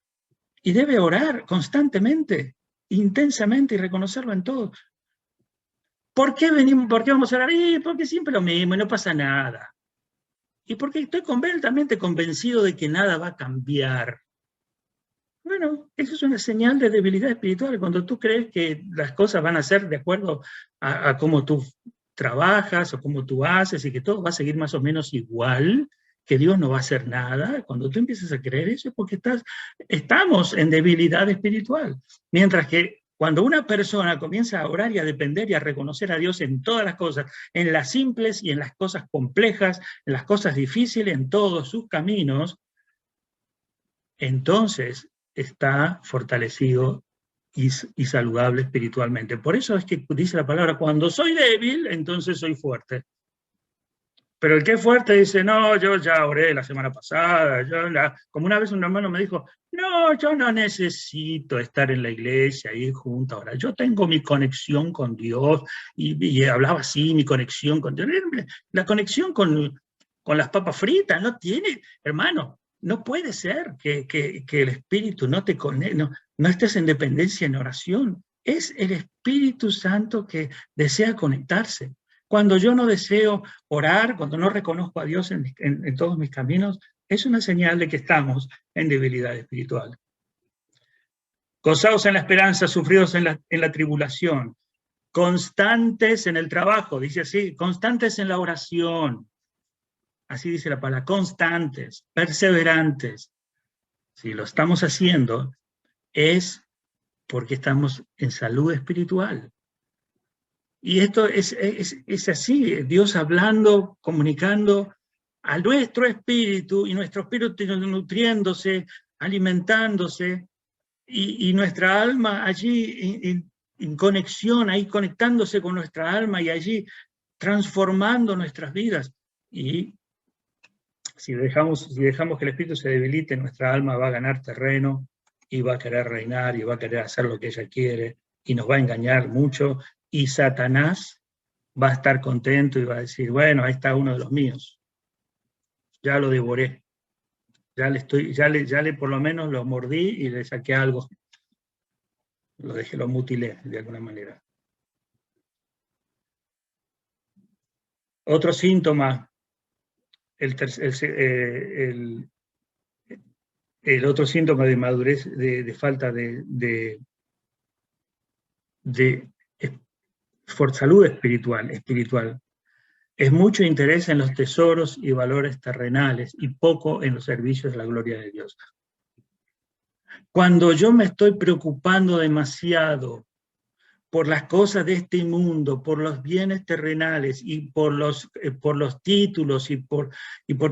y debe orar constantemente, intensamente y reconocerlo en todo. ¿Por qué vamos a orar? Porque siempre lo mismo y no pasa nada. Y porque estoy completamente convencido de que nada va a cambiar. Bueno, eso es una señal de debilidad espiritual, cuando tú crees que las cosas van a ser de acuerdo a cómo tú trabajas o cómo tú haces y que todo va a seguir más o menos igual, que Dios no va a hacer nada. Cuando tú empiezas a creer eso es porque estamos en debilidad espiritual. Mientras que cuando una persona comienza a orar y a depender y a reconocer a Dios en todas las cosas, en las simples y en las cosas complejas, en las cosas difíciles, en todos sus caminos, entonces está fortalecido y saludable espiritualmente. Por eso es que dice la palabra, cuando soy débil, entonces soy fuerte. Pero el que es fuerte dice, no, yo ya oré la semana pasada, como una vez un hermano me dijo, no, yo no necesito estar en la iglesia ahí junto ahora, yo tengo mi conexión con Dios, y hablaba así, mi conexión con Dios. La conexión con las papas fritas no tiene, hermano, no puede ser que el Espíritu no te conecte, no estés en dependencia en oración. Es el Espíritu Santo que desea conectarse. Cuando yo no deseo orar, cuando no reconozco a Dios en todos mis caminos, es una señal de que estamos en debilidad espiritual. Gozaos en la esperanza, sufridos en la tribulación, constantes en el trabajo, dice así, constantes en la oración, así dice la palabra, constantes, perseverantes. Si lo estamos haciendo, es porque estamos en salud espiritual. Y esto es así, Dios hablando, comunicando a nuestro espíritu, y nuestro espíritu nutriéndose, alimentándose, y nuestra alma allí en conexión, ahí conectándose con nuestra alma, y allí transformando nuestras vidas. Y si dejamos que el espíritu se debilite, nuestra alma va a ganar terreno, y va a querer reinar, y va a querer hacer lo que ella quiere, y nos va a engañar mucho, y Satanás va a estar contento y va a decir, bueno, ahí está uno de los míos, ya lo devoré, ya le por lo menos lo mordí y le saqué algo, lo mutilé de alguna manera. Otro síntoma, el otro síntoma de madurez, de falta de salud espiritual, es mucho interés en los tesoros y valores terrenales y poco en los servicios de la gloria de Dios. Cuando yo me estoy preocupando demasiado por las cosas de este mundo, por los bienes terrenales y por los títulos y por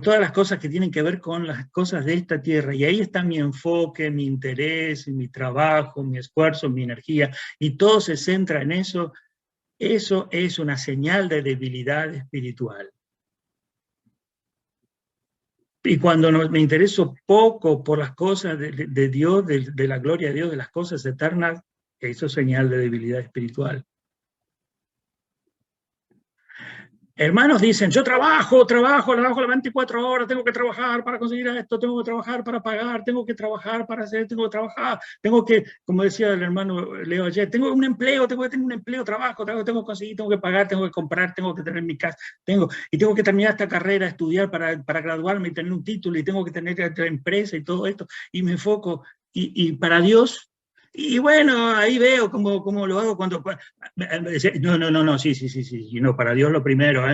todas las cosas que tienen que ver con las cosas de esta tierra, y ahí está mi enfoque, mi interés, mi trabajo, mi esfuerzo, mi energía, y todo se centra en eso, eso es una señal de debilidad espiritual. Y cuando me intereso poco por las cosas de Dios, de la gloria de Dios, de las cosas eternas, eso es señal de debilidad espiritual. Hermanos dicen, yo trabajo las 24 horas, tengo que trabajar para conseguir esto, tengo que trabajar para pagar, tengo que trabajar para hacer, tengo que trabajar, tengo que, como decía el hermano Leo ayer, tengo un empleo, tengo que tener un empleo, trabajo, tengo que conseguir, tengo que pagar, tengo que comprar, tengo que tener mi casa, tengo que terminar esta carrera, estudiar para graduarme y tener un título, y tengo que tener otra empresa y todo esto, y me enfoco, y para Dios. Y bueno, ahí veo cómo lo hago cuando... No, sí, no, para Dios lo primero.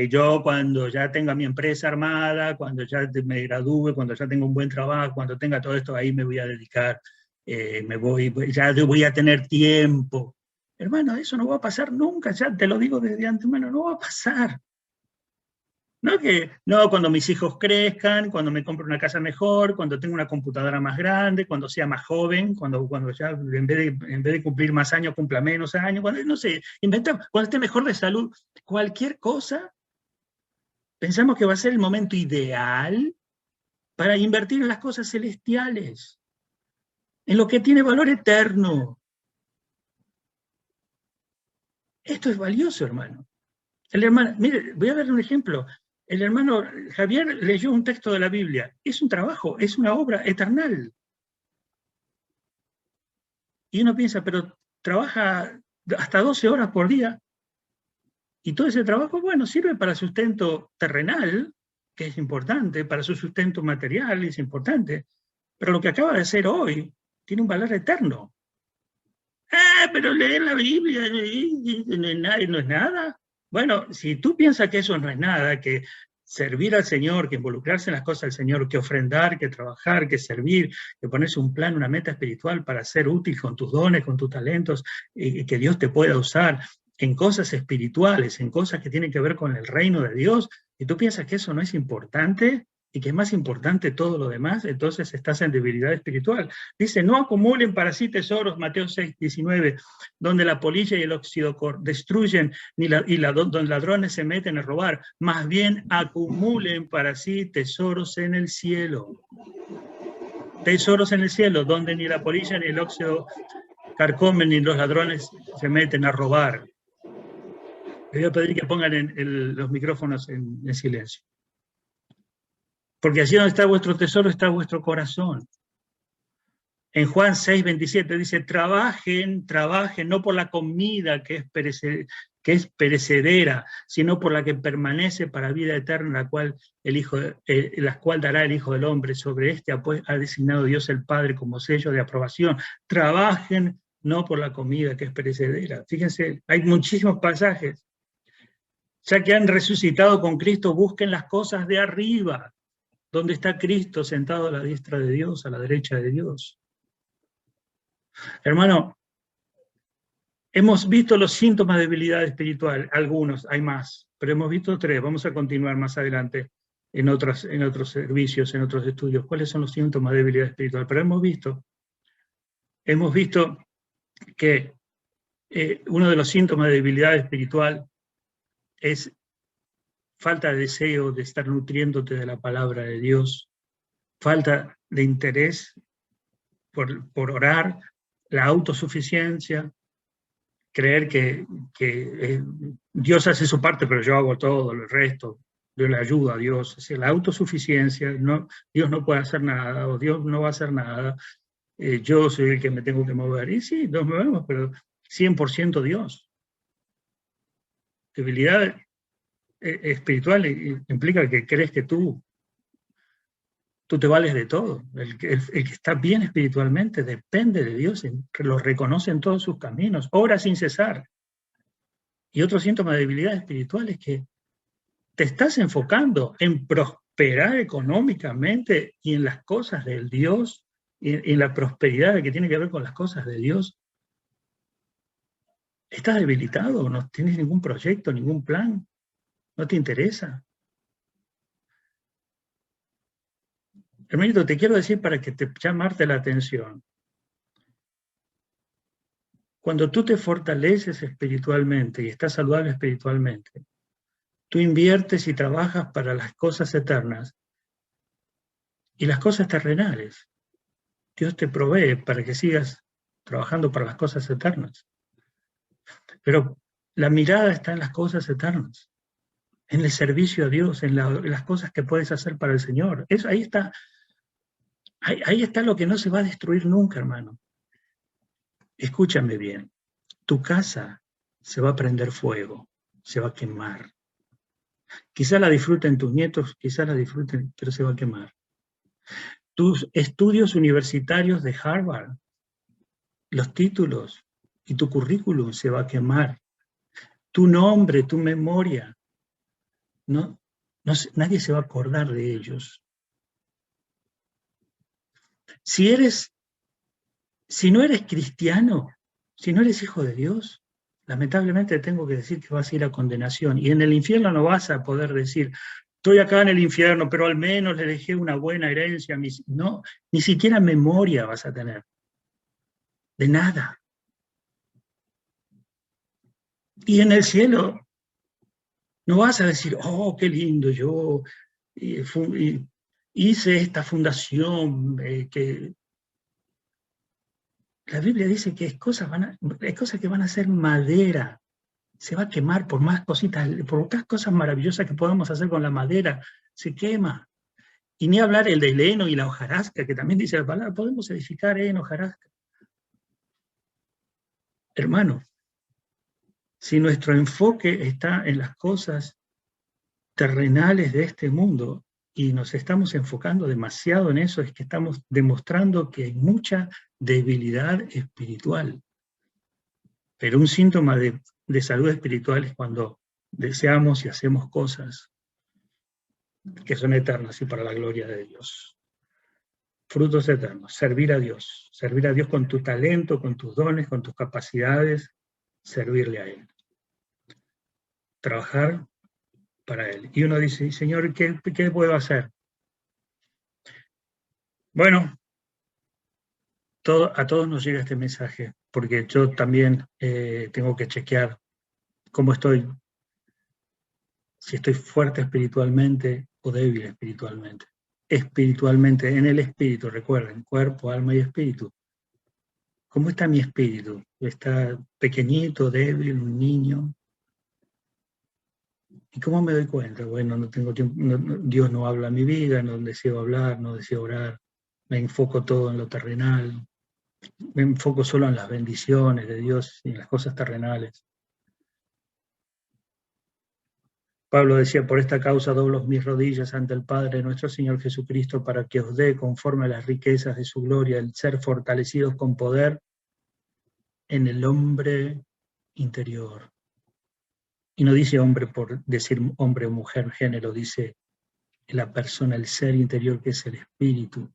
Yo cuando ya tenga mi empresa armada, cuando ya me gradúe, cuando ya tenga un buen trabajo, cuando tenga todo esto, ahí me voy a dedicar, ya voy a tener tiempo. Hermano, eso no va a pasar nunca, ya te lo digo desde antemano, no va a pasar. No, cuando mis hijos crezcan, cuando me compre una casa mejor, cuando tenga una computadora más grande, cuando sea más joven, cuando ya en vez de cumplir más años, cumpla menos años, cuando, no sé, cuando esté mejor de salud, cualquier cosa, pensamos que va a ser el momento ideal para invertir en las cosas celestiales, en lo que tiene valor eterno. Esto es valioso, hermano. Mire, voy a dar un ejemplo. El hermano Javier leyó un texto de la Biblia. Es un trabajo, es una obra eternal. Y uno piensa, pero trabaja hasta 12 horas por día. Y todo ese trabajo, bueno, sirve para sustento terrenal, que es importante, para su sustento material, es importante. Pero lo que acaba de hacer hoy tiene un valor eterno. Pero leer la Biblia no es nada. Bueno, si tú piensas que eso no es nada, que servir al Señor, que involucrarse en las cosas del Señor, que ofrendar, que trabajar, que servir, que ponerse un plan, una meta espiritual para ser útil con tus dones, con tus talentos, y que Dios te pueda usar en cosas espirituales, en cosas que tienen que ver con el reino de Dios, y tú piensas que eso no es importante, y que es más importante todo lo demás, entonces estás en debilidad espiritual. Dice, no acumulen para sí tesoros, Mateo 6:19, donde la polilla y el óxido destruyen, donde ladrones se meten a robar, más bien acumulen para sí tesoros en el cielo. Tesoros en el cielo, donde ni la polilla ni el óxido carcomen, ni los ladrones se meten a robar. Les voy a pedir que pongan los micrófonos en silencio. Porque allí donde está vuestro tesoro está vuestro corazón. En Juan 6:27 dice, trabajen, no por la comida que es perecedera, sino por la que permanece para vida eterna, la cual dará el Hijo del Hombre. Sobre este ha designado Dios el Padre como sello de aprobación. Trabajen no por la comida que es perecedera. Fíjense, hay muchísimos pasajes. Ya que han resucitado con Cristo, busquen las cosas de arriba, donde está Cristo sentado a la diestra de Dios, a la derecha de Dios. Hermano, hemos visto los síntomas de debilidad espiritual, algunos, hay más, pero hemos visto 3, vamos a continuar más adelante en otros servicios, en otros estudios, cuáles son los síntomas de debilidad espiritual, pero hemos visto que uno de los síntomas de debilidad espiritual es falta de deseo de estar nutriéndote de la palabra de Dios, falta de interés por orar, la autosuficiencia, creer que Dios hace su parte, pero yo hago todo, el resto, yo le ayudo a Dios. Es decir, la autosuficiencia, Dios no puede hacer nada, o Dios no va a hacer nada, yo soy el que me tengo que mover. Y sí, nos movemos, pero 100% Dios. Debilidad espiritual implica que crees que tú te vales de todo. El que está bien espiritualmente depende de Dios, lo reconoce en todos sus caminos, obra sin cesar. Y otro síntoma de debilidad espiritual es que te estás enfocando en prosperar económicamente y en las cosas del Dios, y en la prosperidad que tiene que ver con las cosas de Dios. Estás debilitado, no tienes ningún proyecto, ningún plan, no te interesa. Hermanito, te quiero decir para que te llamarte la atención. Cuando tú te fortaleces espiritualmente y estás saludable espiritualmente, tú inviertes y trabajas para las cosas eternas y las cosas terrenales. Dios te provee para que sigas trabajando para las cosas eternas. Pero la mirada está en las cosas eternas, en el servicio a Dios, en las cosas que puedes hacer para el Señor. Ahí está lo que no se va a destruir nunca, hermano. Escúchame bien, tu casa se va a prender fuego, se va a quemar. Quizá la disfruten tus nietos, quizá la disfruten, pero se va a quemar. Tus estudios universitarios de Harvard, los títulos y tu currículum se va a quemar. Tu nombre, tu memoria, nadie se va a acordar de ellos. Si no eres cristiano, si no eres hijo de Dios, lamentablemente tengo que decir que vas a ir a condenación. Y en el infierno no vas a poder decir, estoy acá en el infierno, pero al menos le dejé una buena herencia. No, ni siquiera memoria vas a tener. De nada. Y en el cielo no vas a decir, oh, qué lindo, yo hice esta fundación que... La Biblia dice que hay cosas que van a ser madera, se va a quemar por más cosas maravillosas que podamos hacer con la madera, se quema. Y ni hablar el del heno y la hojarasca, que también dice la palabra, podemos edificar heno, hojarasca. Hermano, si nuestro enfoque está en las cosas terrenales de este mundo y nos estamos enfocando demasiado en eso, es que estamos demostrando que hay mucha debilidad espiritual. Pero un síntoma de salud espiritual es cuando deseamos y hacemos cosas que son eternas y para la gloria de Dios. Frutos eternos, servir a Dios con tu talento, con tus dones, con tus capacidades, servirle a Él. Trabajar para Él. Y uno dice, Señor, ¿qué puedo hacer? Bueno, a todos nos llega este mensaje, porque yo también tengo que chequear cómo estoy, si estoy fuerte espiritualmente o débil espiritualmente. Espiritualmente, en el espíritu, recuerden, cuerpo, alma y espíritu. ¿Cómo está mi espíritu? ¿Está pequeñito, débil, un niño? ¿Y cómo me doy cuenta? Bueno, no tengo tiempo, Dios no habla a mi vida, no deseo hablar, no deseo orar, me enfoco todo en lo terrenal, me enfoco solo en las bendiciones de Dios y en las cosas terrenales. Pablo decía, por esta causa doblo mis rodillas ante el Padre nuestro Señor Jesucristo para que os dé, conforme a las riquezas de su gloria, el ser fortalecidos con poder en el hombre interior. Y no dice hombre por decir hombre o mujer, género, dice la persona, el ser interior que es el espíritu,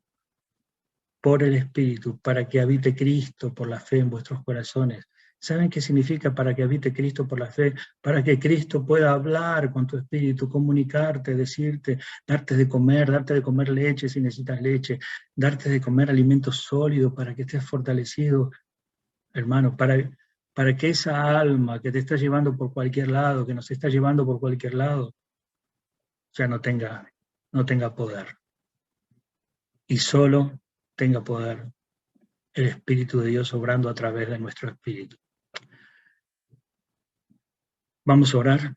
por el espíritu, para que habite Cristo por la fe en vuestros corazones. ¿Saben qué significa para que habite Cristo por la fe? Para que Cristo pueda hablar con tu espíritu, comunicarte, decirte, darte de comer leche si necesitas leche, darte de comer alimento sólido para que estés fortalecido, hermano, para que esa alma que te está llevando por cualquier lado, que nos está llevando por cualquier lado, ya no tenga poder. Y solo tenga poder el Espíritu de Dios obrando a través de nuestro espíritu. Vamos a orar.